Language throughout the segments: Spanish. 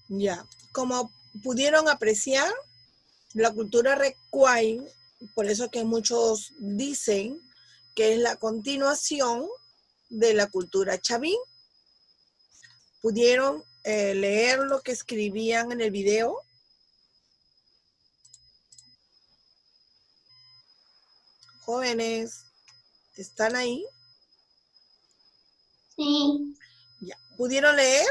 Ya, como pudieron apreciar, la cultura Recuay, por eso que muchos dicen que es la continuación de la cultura Chavín. ¿Pudieron leer lo que escribían en el video? Jóvenes, ¿están ahí? Sí. Ya. ¿Pudieron leer?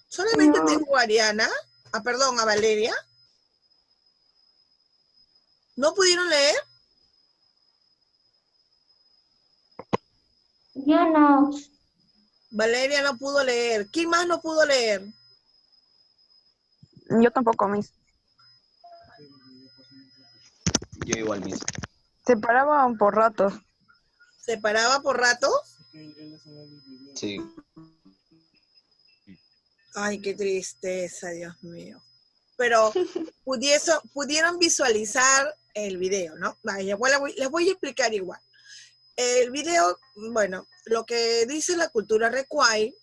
Solamente No, tengo a Ariana, perdón, a Valeria. ¿No pudieron leer? yo no. Valeria no pudo leer. ¿Quién más no pudo leer? Yo tampoco, Miss. Yo igual, Miss. Se paraban por ratos. ¿Se paraba por ratos? Sí. Ay, qué tristeza, Dios mío. Pero pudieron visualizar el video, ¿no? Vaya, les voy a explicar igual. El video, bueno, lo que dice la cultura Recuay,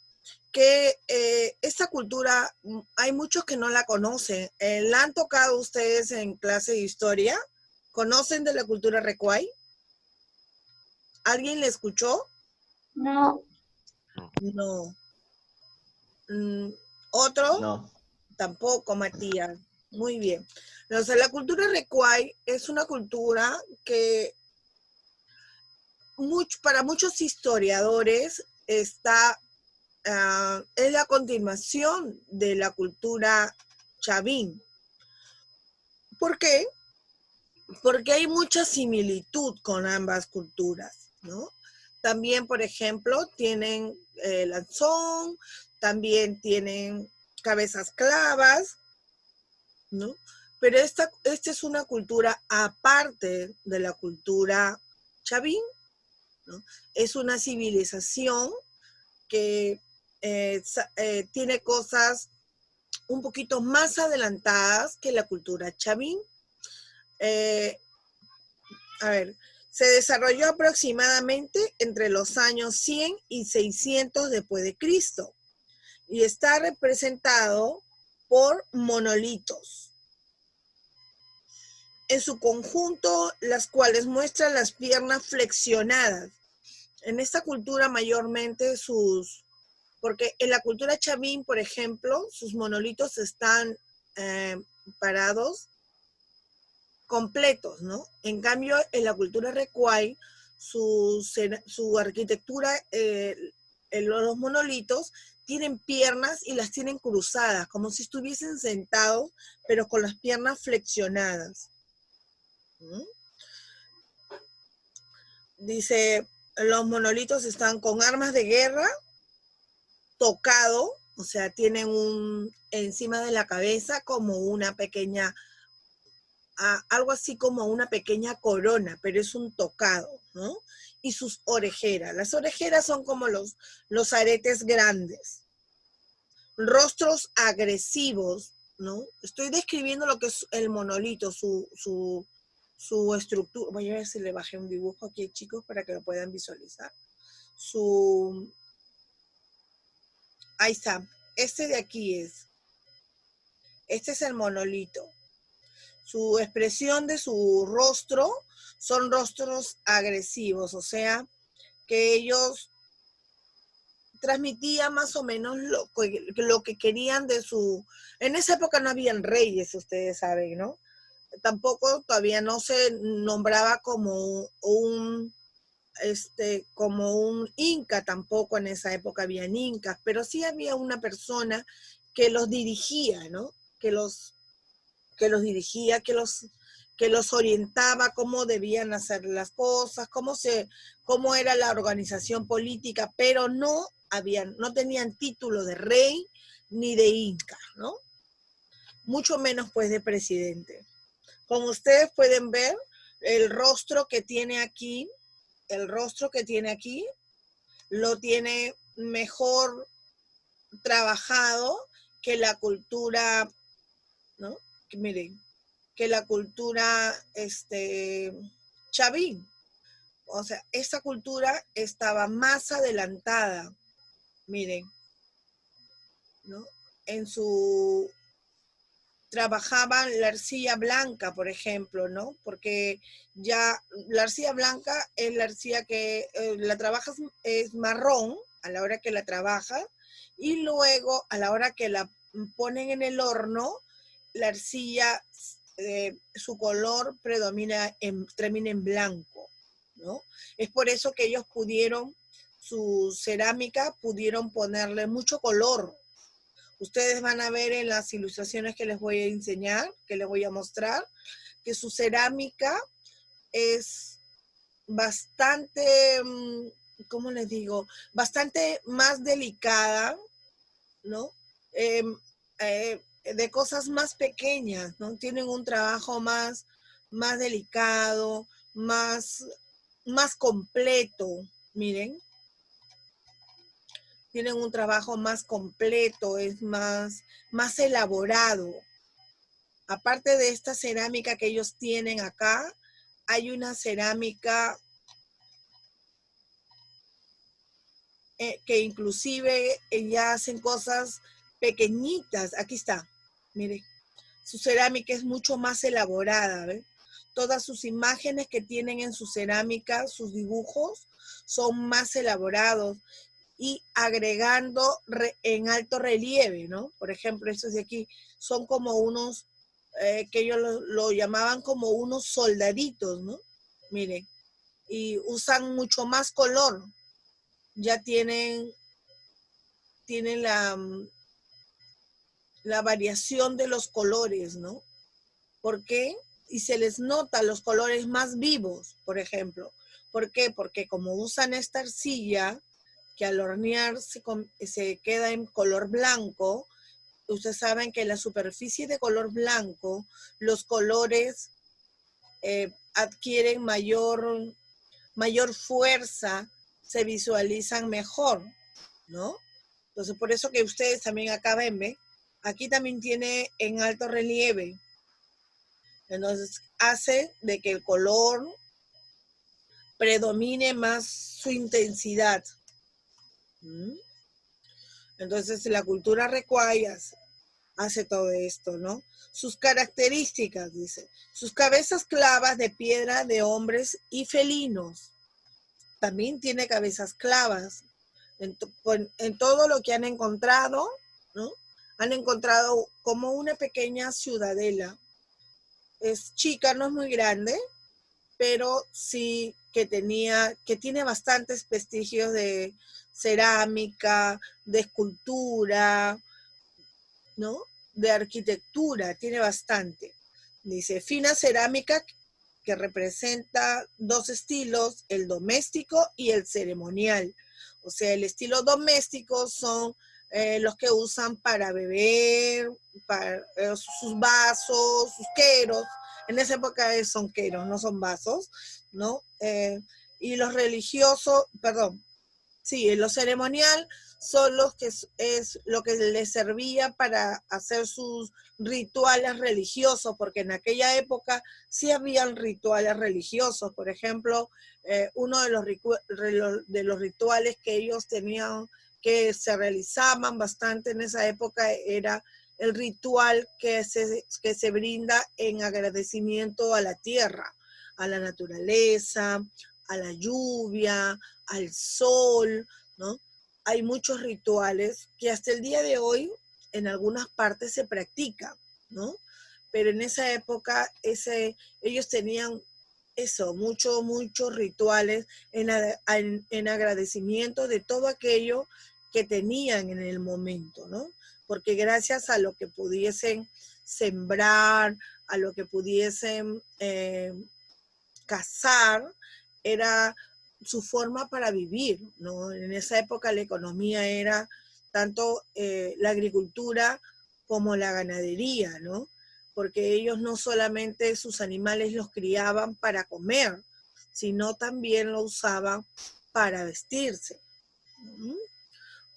que esta cultura, hay muchos que no la conocen. ¿La han tocado ustedes en clase de historia? ¿Conocen de la cultura Recuay? ¿Alguien le escuchó? No. No. ¿Otro? No. Tampoco, Matías. Muy bien. O sea, la cultura Recuay es una cultura que para muchos historiadores está, es la continuación de la cultura chavín. ¿Por qué? Porque hay mucha similitud con ambas culturas, ¿no? También, por ejemplo, tienen lanzón, también tienen cabezas clavas, ¿no? Pero esta es una cultura aparte de la cultura chavín, ¿no? Es una civilización que tiene cosas un poquito más adelantadas que la cultura chavín. A ver, se desarrolló aproximadamente entre los años 100 y 600 después de Cristo y está representado por monolitos. En su conjunto, las cuales muestran las piernas flexionadas. En esta cultura mayormente porque en la cultura chavín, por ejemplo, sus monolitos están parados completos, ¿no? En cambio, en la cultura Recuay, su arquitectura, los monolitos tienen piernas y las tienen cruzadas, como si estuviesen sentados, pero con las piernas flexionadas. ¿Mm? Dice, los monolitos están con armas de guerra, tocado, o sea, tienen encima de la cabeza como una pequeña, algo así como una pequeña corona, pero es un tocado, ¿no? Y sus orejeras. Las orejeras son como los aretes grandes. Rostros agresivos, ¿no? Estoy describiendo lo que es el monolito, su estructura. Voy a ver si le bajé un dibujo aquí, chicos, para que lo puedan visualizar. Ahí está. Este de aquí es. Este es el monolito. Su expresión de su rostro son rostros agresivos, o sea, que ellos transmitían más o menos lo que querían de su... En esa época no habían reyes, ustedes saben, ¿no? Tampoco todavía no se nombraba como como un inca, tampoco en esa época habían incas, pero sí había una persona que los dirigía, ¿no? Que los dirigía, que los orientaba cómo debían hacer las cosas, cómo era la organización política, pero no tenían título de rey ni de inca, ¿no? Mucho menos pues de presidente. Como ustedes pueden ver, el rostro que tiene aquí, lo tiene mejor trabajado que la cultura, ¿no? Miren, que la cultura chavín. O sea, esta cultura estaba más adelantada. Miren, ¿no? Trabajaban la arcilla blanca, por ejemplo, ¿no? Porque ya la arcilla blanca es la arcilla que la trabajas, es marrón a la hora que la trabajas, y luego a la hora que la ponen en el horno, la arcilla, su color termina en blanco, ¿no? Es por eso que ellos su cerámica pudieron ponerle mucho color. Ustedes van a ver en las ilustraciones que les voy a enseñar, que les voy a mostrar, que su cerámica es bastante, ¿cómo les digo? Bastante más delicada, ¿no? De cosas más pequeñas, ¿no? Tienen un trabajo más delicado, más completo, miren. Tienen un trabajo más completo, es más elaborado. Aparte de esta cerámica que ellos tienen acá, hay una cerámica que inclusive ya hacen cosas pequeñitas. Aquí está, mire, su cerámica es mucho más elaborada, ¿ven? Todas sus imágenes que tienen en su cerámica, sus dibujos, son más elaborados y agregando en alto relieve, ¿no? Por ejemplo, estos de aquí son como unos, que ellos lo llamaban como unos soldaditos, ¿no? Miren, y usan mucho más color. Ya tienen la variación de los colores, ¿no? ¿Por qué? Y se les nota los colores más vivos, por ejemplo. ¿Por qué? Porque como usan esta arcilla, que al hornear se queda en color blanco, ustedes saben que en la superficie de color blanco, los colores adquieren mayor fuerza, se visualizan mejor, ¿no? Entonces, por eso que ustedes también acá ven, ¿ve? Aquí también tiene en alto relieve. Entonces, hace de que el color predomine más su intensidad. Entonces, la cultura recuayas hace todo esto, ¿no? Sus características, dice. Sus cabezas clavas de piedra de hombres y felinos. También tiene cabezas clavas. En todo lo que han encontrado, ¿no? Han encontrado como una pequeña ciudadela. Es chica, no es muy grande, pero sí que tiene bastantes vestigios de cerámica, de escultura, ¿no? De arquitectura, tiene bastante. Dice, fina cerámica que representa dos estilos, el doméstico y el ceremonial. O sea, el estilo doméstico son los que usan para beber, para sus vasos, sus queros. En esa época son queros, no son vasos, ¿no? Y los religiosos, perdón, sí, en lo ceremonial son los que es lo que les servía para hacer sus rituales religiosos, porque en aquella época sí habían rituales religiosos. Por ejemplo, uno de los rituales que ellos tenían, que se realizaban bastante en esa época, era el ritual que se brinda en agradecimiento a la tierra, a la naturaleza, a la lluvia, al sol, ¿no? Hay muchos rituales que hasta el día de hoy en algunas partes se practican, ¿no? Pero en esa época ellos tenían eso, muchos rituales en agradecimiento de todo aquello que tenían en el momento, ¿no? Porque gracias a lo que pudiesen sembrar, a lo que pudiesen cazar, era su forma para vivir, ¿no? En esa época la economía era tanto la agricultura como la ganadería, ¿no? Porque ellos no solamente sus animales los criaban para comer, sino también lo usaban para vestirse.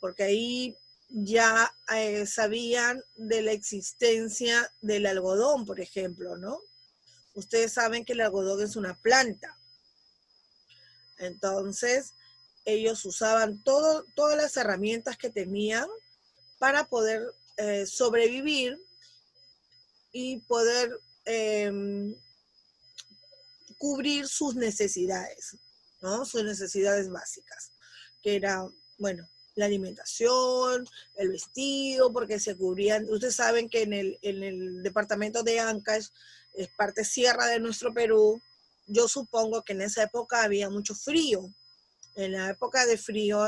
Porque ahí ya sabían de la existencia del algodón, por ejemplo, ¿no? Ustedes saben que el algodón es una planta. Entonces, ellos usaban todas las herramientas que tenían para poder sobrevivir y poder cubrir sus necesidades, ¿no? Sus necesidades básicas, que era, bueno, la alimentación, el vestido, porque se cubrían. Ustedes saben que en el departamento de Ancash, es parte sierra de nuestro Perú. Yo supongo que en esa época había mucho frío. En la época de frío,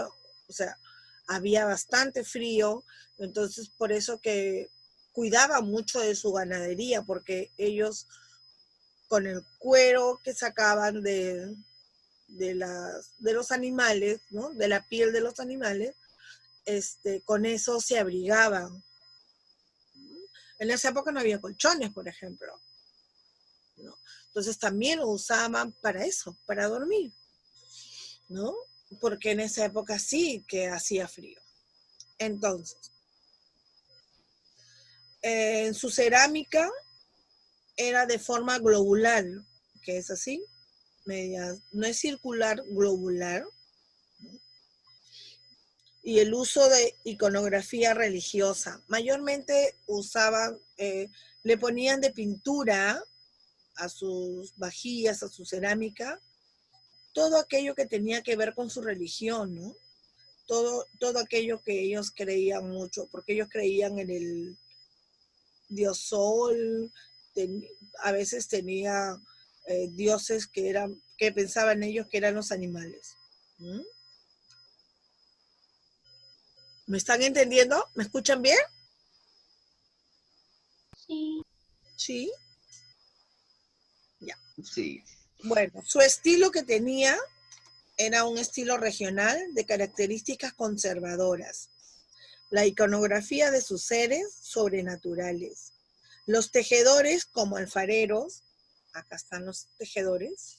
o sea, había bastante frío, entonces por eso que cuidaba mucho de su ganadería, porque ellos con el cuero que sacaban de los animales, ¿no? De la piel de los animales, con eso se abrigaban. En esa época no había colchones, por ejemplo, ¿no? Entonces también lo usaban para eso, para dormir, ¿no? Porque en esa época sí que hacía frío. Entonces, en su cerámica era de forma globular, que es así, media, no es circular, globular. Y el uso de iconografía religiosa. Mayormente usaban, le ponían de pintura a sus vajillas, a su cerámica, todo aquello que tenía que ver con su religión, ¿no? Todo aquello que ellos creían mucho, porque ellos creían en el dios Sol, a veces tenía dioses que pensaban ellos que eran los animales. ¿Mm? ¿Me están entendiendo? ¿Me escuchan bien? Sí. Sí. Ya. Sí. Bueno, su estilo que tenía era un estilo regional de características conservadoras. La iconografía de sus seres sobrenaturales. Los tejedores como alfareros, acá están los tejedores,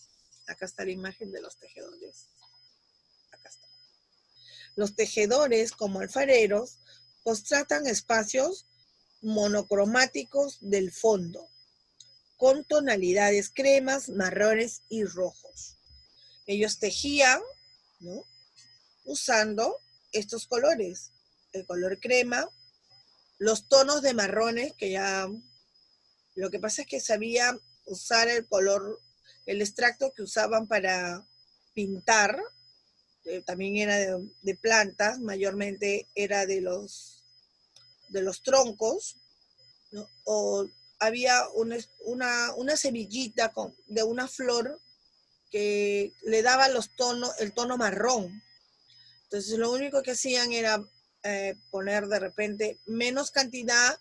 acá está la imagen de los tejedores, acá está. Los tejedores como alfareros constatan espacios monocromáticos del fondo, con tonalidades cremas, marrones y rojos. Ellos tejían, ¿no? Usando estos colores, el color crema, los tonos de marrones, que ya, lo que pasa es que sabía usar el color, el extracto que usaban para pintar, también era de plantas, mayormente era de los troncos, ¿no? O había una semillita de una flor que le daba el tono marrón. Entonces lo único que hacían era poner de repente menos cantidad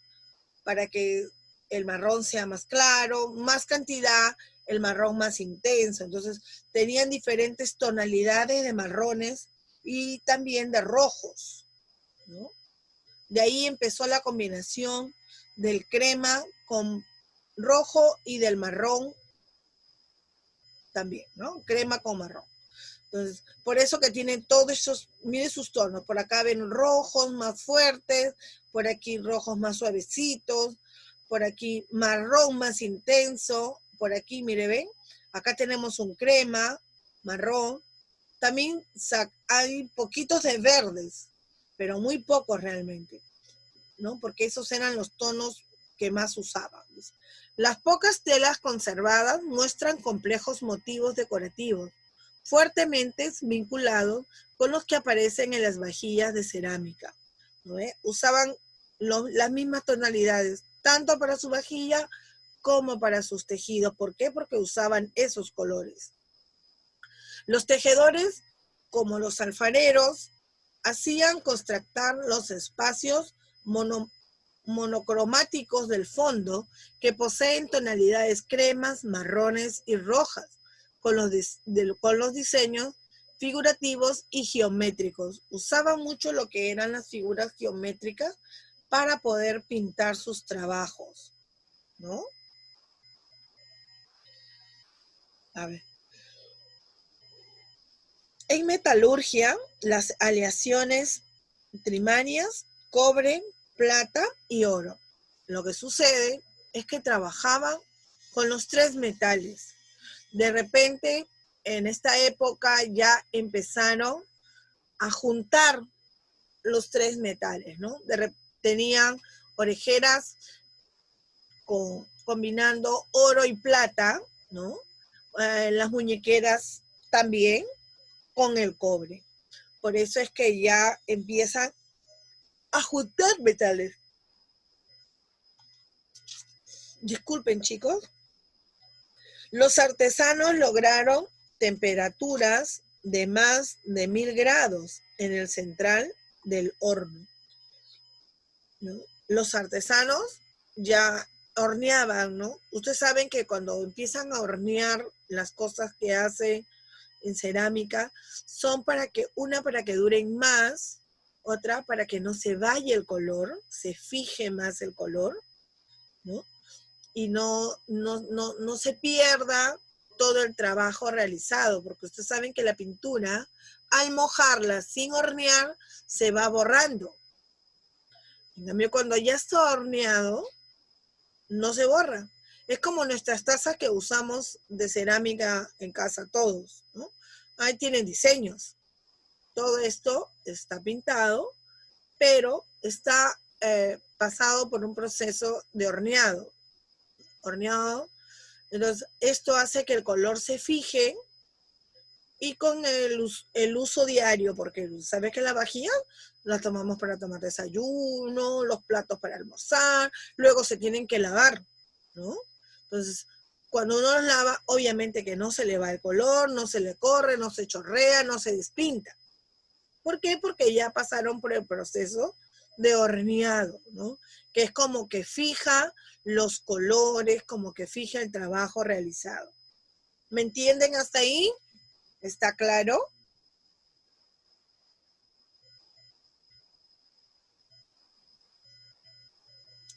para que el marrón sea más claro, más cantidad, el marrón más intenso. Entonces tenían diferentes tonalidades de marrones y también de rojos, ¿no? De ahí empezó la combinación del crema con rojo y del marrón también, ¿no? Crema con marrón. Entonces, por eso que tienen todos esos, miren sus tonos, por acá ven rojos más fuertes, por aquí rojos más suavecitos, por aquí marrón más intenso, por aquí, mire, ven, acá tenemos un crema, marrón, también hay poquitos de verdes, pero muy pocos realmente, ¿no? Porque esos eran los tonos que más usaban. Las pocas telas conservadas muestran complejos motivos decorativos, fuertemente vinculados con los que aparecen en las vajillas de cerámica, ¿no? Usaban las mismas tonalidades, tanto para su vajilla como para sus tejidos. ¿Por qué? Porque usaban esos colores. Los tejedores, como los alfareros, hacían contrastar los espacios monocromáticos del fondo, que poseen tonalidades cremas, marrones y rojas, con los diseños figurativos y geométricos. Usaban mucho lo que eran las figuras geométricas para poder pintar sus trabajos, ¿no? A ver. En metalurgia, las aleaciones primarias, cobre, plata y oro. Lo que sucede es que trabajaban con los tres metales. De repente, en esta época ya empezaron a juntar los tres metales, ¿no? Tenían orejeras combinando oro y plata, ¿no? Las muñequeras también con el cobre. Por eso es que ya empiezan a juntar metales. Disculpen, chicos. Los artesanos lograron temperaturas de más de 1000 grados en el central del horno, ¿no? Los artesanos ya horneaban, ¿no? Ustedes saben que cuando empiezan a hornear las cosas que hacen en cerámica, son para que duren más, otra para que no se vaya el color, se fije más el color, ¿no? Y no se pierda todo el trabajo realizado, porque ustedes saben que la pintura, al mojarla sin hornear, se va borrando. En cambio, cuando ya está horneado, no se borra. Es como nuestras tazas que usamos de cerámica en casa todos, ¿no? Ahí tienen diseños. Todo esto está pintado, pero está pasado por un proceso de horneado. Entonces, esto hace que el color se fije y con el uso diario, porque sabes que la vajilla la tomamos para tomar desayuno, los platos para almorzar, luego se tienen que lavar, ¿no? Entonces, cuando uno los lava, obviamente que no se le va el color, no se le corre, no se chorrea, no se despinta. ¿Por qué? Porque ya pasaron por el proceso de horneado, ¿no? Que es como que fija los colores, como que fija el trabajo realizado. ¿Me entienden hasta ahí? ¿Está claro?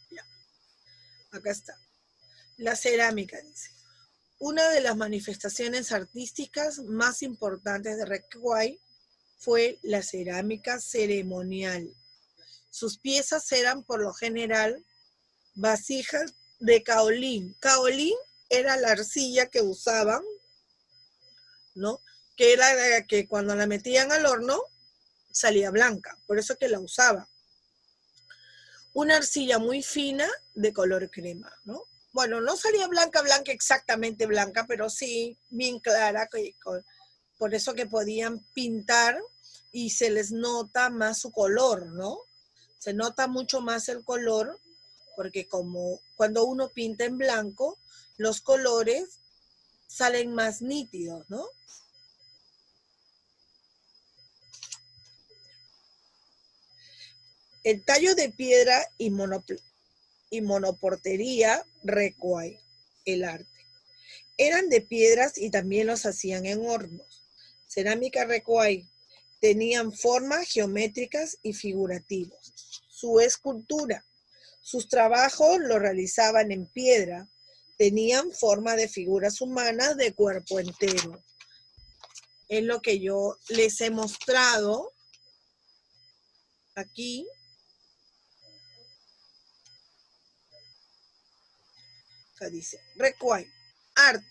Ya. Acá está. La cerámica, dice. Una de las manifestaciones artísticas más importantes de Recuay fue la cerámica ceremonial. Sus piezas eran por lo general vasijas de caolín. Caolín era la arcilla que usaban, ¿no? Que era la que cuando la metían al horno salía blanca, por eso que la usaban. Una arcilla muy fina de color crema, ¿no? Bueno, no salía blanca, exactamente blanca, pero sí bien clara, por eso que podían pintar y se les nota más su color, ¿no? Se nota mucho más el color, porque como cuando uno pinta en blanco, los colores salen más nítidos, ¿no? El tallo de piedra y monoportería Recuay, el arte. Eran de piedras y también los hacían en hornos. Cerámica Recuay. Tenían formas geométricas y figurativas. Su escultura. Sus trabajos lo realizaban en piedra. Tenían forma de figuras humanas de cuerpo entero. Es lo que yo les he mostrado aquí. Acá dice, Recuay, arte.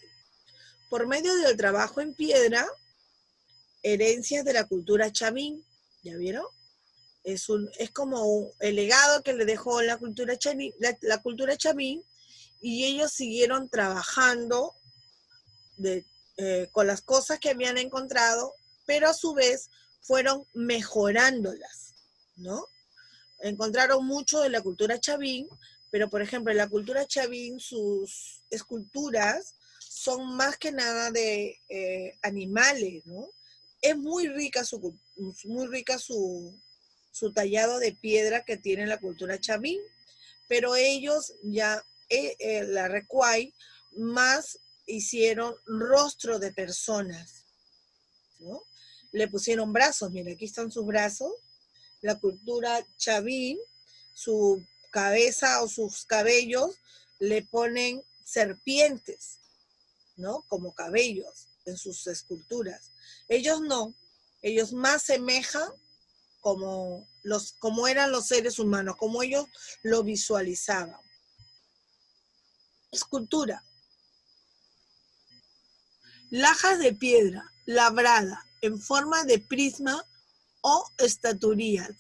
Por medio del trabajo en piedra, herencias de la cultura chavín. ¿Ya vieron? Es como el legado que le dejó la cultura chavín, y ellos siguieron trabajando con las cosas que habían encontrado, pero a su vez fueron mejorándolas, ¿no? Encontraron mucho de la cultura chavín, pero por ejemplo en la cultura chavín sus esculturas son más que nada de animales, ¿no? Es muy rica su tallado de piedra que tiene la cultura chavín, pero ellos ya, la Recuay, más hicieron rostro de personas, ¿no? Le pusieron brazos, mira, aquí están sus brazos. La cultura chavín, su cabeza o sus cabellos le ponen serpientes, ¿no? Como cabellos en sus esculturas. Ellos no, ellos más semejan como eran los seres humanos, como ellos lo visualizaban. Escultura. Lajas de piedra labrada en forma de prisma o estatuillas.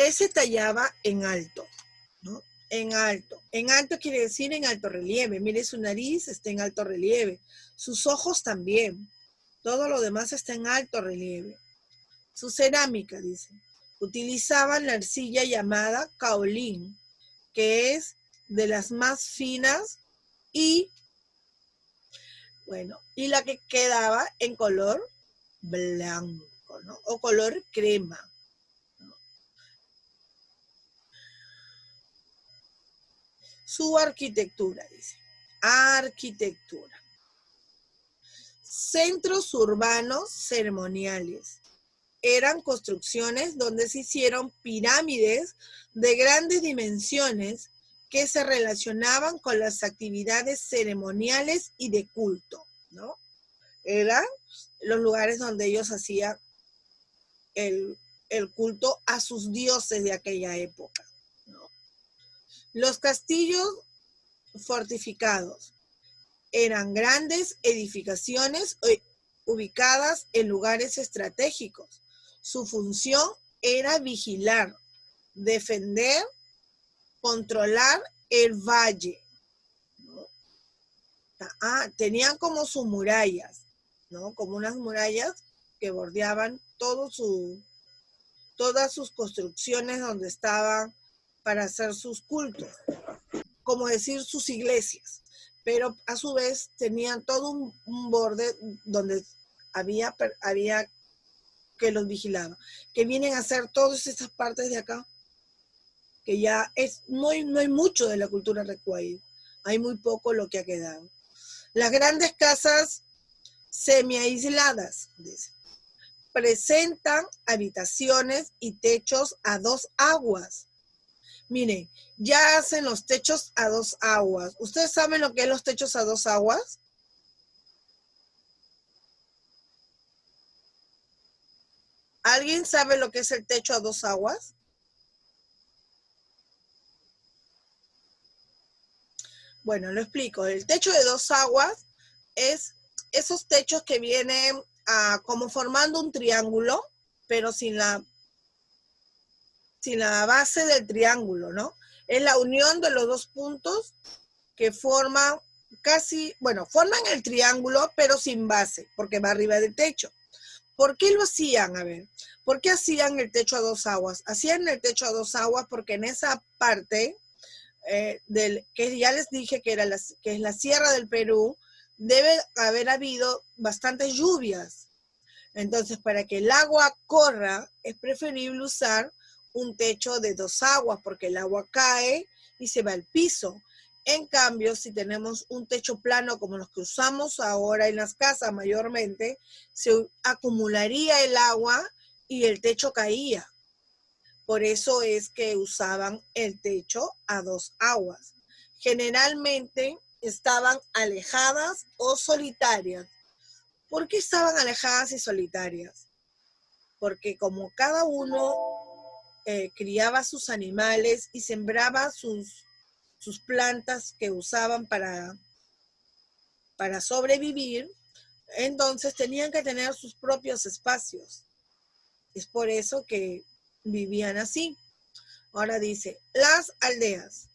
que se tallaba en alto, ¿no? En alto. En alto quiere decir en alto relieve. Mire, su nariz está en alto relieve. Sus ojos también. Todo lo demás está en alto relieve. Su cerámica, dice. Utilizaban la arcilla llamada caolín, que es de las más finas y, bueno, y la que quedaba en color blanco, ¿no? O color crema. Su arquitectura, dice. Arquitectura. Centros urbanos ceremoniales. Eran construcciones donde se hicieron pirámides de grandes dimensiones que se relacionaban con las actividades ceremoniales y de culto, ¿no? Eran los lugares donde ellos hacían el culto a sus dioses de aquella época, ¿no? Los castillos fortificados eran grandes edificaciones ubicadas en lugares estratégicos. Su función era vigilar, defender, controlar el valle, ¿no? Tenían como sus murallas, ¿no? Como unas murallas que bordeaban todas sus construcciones donde estaban para hacer sus cultos, como decir sus iglesias, pero a su vez tenían todo un borde donde había que los vigilaba, que vienen a hacer todas estas partes de acá, que ya no hay mucho de la cultura recuaí, hay muy poco lo que ha quedado. Las grandes casas semi-aisladas, dice, presentan habitaciones y techos a dos aguas. Miren, ya hacen los techos a dos aguas. ¿Ustedes saben lo que es los techos a dos aguas? ¿Alguien sabe lo que es el techo a dos aguas? Bueno, lo explico. El techo de dos aguas es esos techos que vienen como formando un triángulo, pero sin la base del triángulo, ¿no? Es la unión de los dos puntos que forman forman el triángulo, pero sin base, porque va arriba del techo. ¿Por qué lo hacían? A ver, ¿por qué hacían el techo a dos aguas? Hacían el techo a dos aguas porque en esa parte, que ya les dije que es la Sierra del Perú, debe haber habido bastantes lluvias. Entonces, para que el agua corra, es preferible usar un techo de dos aguas, porque el agua cae y se va al piso. En cambio, si tenemos un techo plano como los que usamos ahora en las casas mayormente, se acumularía el agua y el techo caía. Por eso es que usaban el techo a dos aguas. Generalmente estaban alejadas o solitarias. ¿Por qué estaban alejadas y solitarias? Porque como cada uno criaba sus animales y sembraba sus plantas que usaban para sobrevivir, entonces tenían que tener sus propios espacios. Es por eso que vivían así. Ahora dice, las aldeas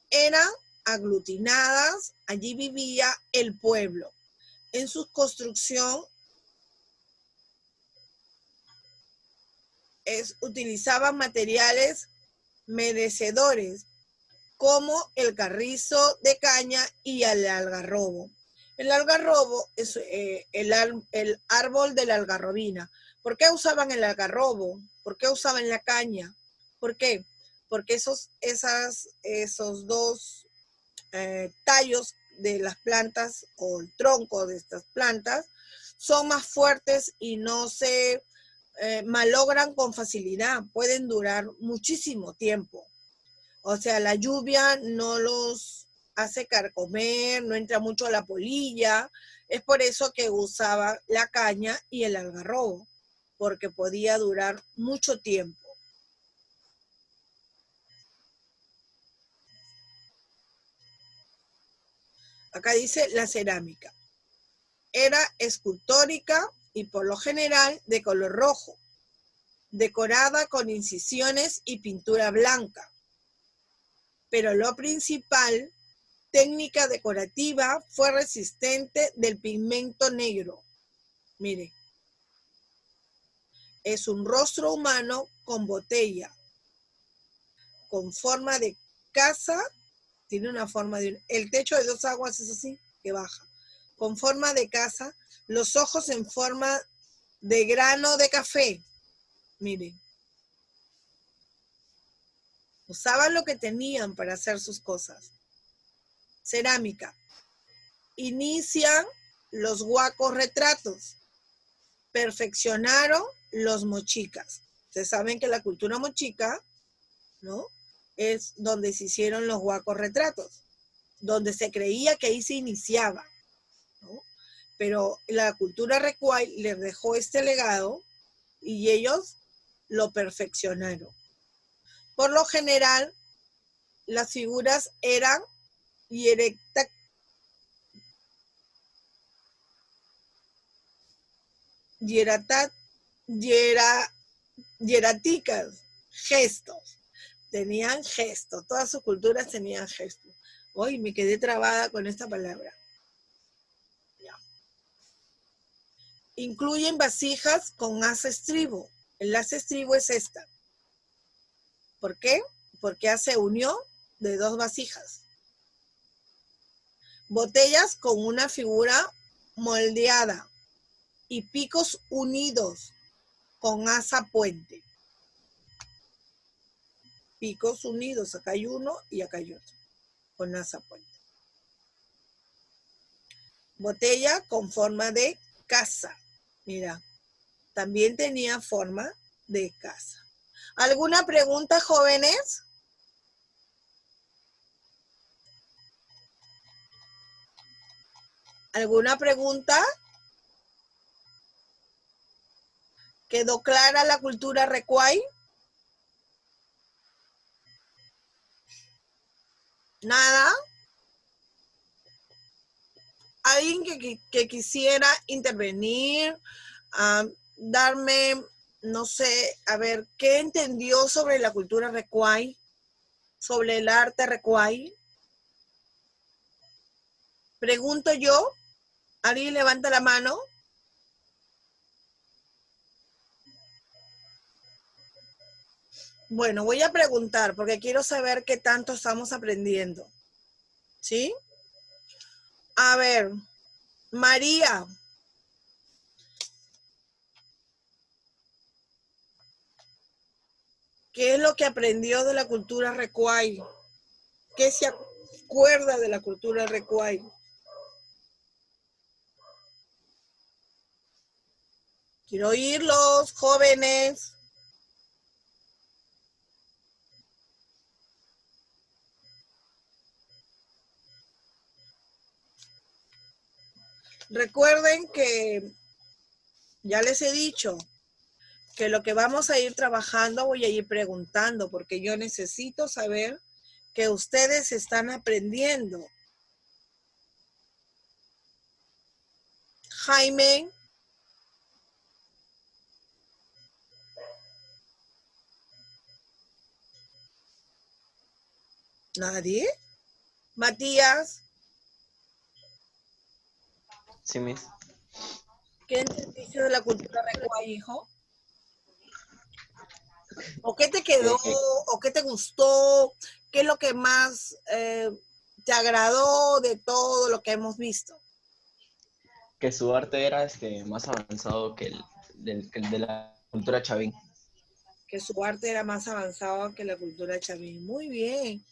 eran aglutinadas, allí vivía el pueblo. En su construcción utilizaban materiales merecedores como el carrizo de caña y el algarrobo. El algarrobo es el árbol de la algarrobina. ¿Por qué usaban el algarrobo? ¿Por qué usaban la caña? ¿Por qué? Porque esos dos tallos de las plantas o el tronco de estas plantas son más fuertes y no se malogran con facilidad. Pueden durar muchísimo tiempo. O sea, la lluvia no los hace carcomer, no entra mucho la polilla. Es por eso que usaba la caña y el algarrobo, porque podía durar mucho tiempo. Acá dice la cerámica. Era escultórica y por lo general de color rojo. decorada con incisiones y pintura blanca. Pero lo principal, técnica decorativa, fue resistente del pigmento negro. Mire, es un rostro humano con botella, con forma de casa, tiene una forma de... El techo de 2 aguas es así, que baja. Con forma de casa, los ojos en forma de grano de café. Miren. Usaban lo que tenían para hacer sus cosas. Cerámica. Inician los huacos retratos. Perfeccionaron los mochicas. Ustedes saben que la cultura mochica, ¿no?, es donde se hicieron los huacos retratos, donde se creía que ahí se iniciaba, ¿no? Pero la cultura Recuay les dejó este legado y ellos lo perfeccionaron. Por lo general, las figuras eran hieráticas, gestos. Tenían gestos, todas sus culturas tenían gestos. Hoy me quedé trabada con esta palabra. Ya. Incluyen vasijas con asa estribo. El asa estribo es esta. ¿Por qué? Porque hace unión de 2 vasijas. Botellas con una figura moldeada y picos unidos con asa puente. Picos unidos, acá hay uno y acá hay otro, con asa puente. Botella con forma de casa. Mira, también tenía forma de casa. ¿Alguna pregunta, jóvenes? ¿Alguna pregunta? ¿Quedó clara la cultura Recuay? ¿Nada? ¿Alguien que quisiera intervenir, darme, no sé, a ver, qué entendió sobre la cultura Recuay, sobre el arte Recuay? Pregunto yo, ¿alguien levanta la mano? Bueno, voy a preguntar porque quiero saber qué tanto estamos aprendiendo. ¿Sí? A ver, María. ¿Qué es lo que aprendió de la cultura Recuay? ¿Qué se acuerda de la cultura Recuay? Quiero oírlos, jóvenes. Recuerden que ya les he dicho que lo que vamos a ir trabajando voy a ir preguntando porque yo necesito saber que ustedes están aprendiendo. Jaime. ¿Nadie? Matías. Sí, Miss. ¿Qué entendiste de la cultura Recuay, hijo? ¿O qué te quedó? ¿O qué te gustó? ¿Qué es lo que más te agradó de todo lo que hemos visto? Que su arte era más avanzado que el de la cultura chavín. Que su arte era más avanzado que la cultura chavín. Muy bien.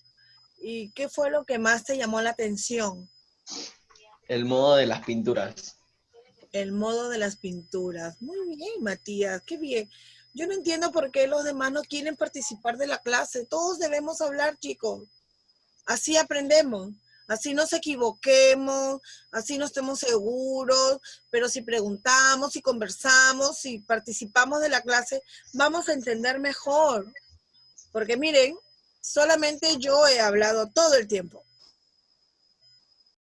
¿Y qué fue lo que más te llamó la atención? El modo de las pinturas. El modo de las pinturas. Muy bien, Matías, qué bien. Yo no entiendo por qué los demás no quieren participar de la clase. Todos debemos hablar, chicos. Así aprendemos. Así nos equivoquemos, así no estemos seguros, pero si preguntamos, si conversamos, si participamos de la clase, vamos a entender mejor. Porque miren, solamente yo he hablado todo el tiempo.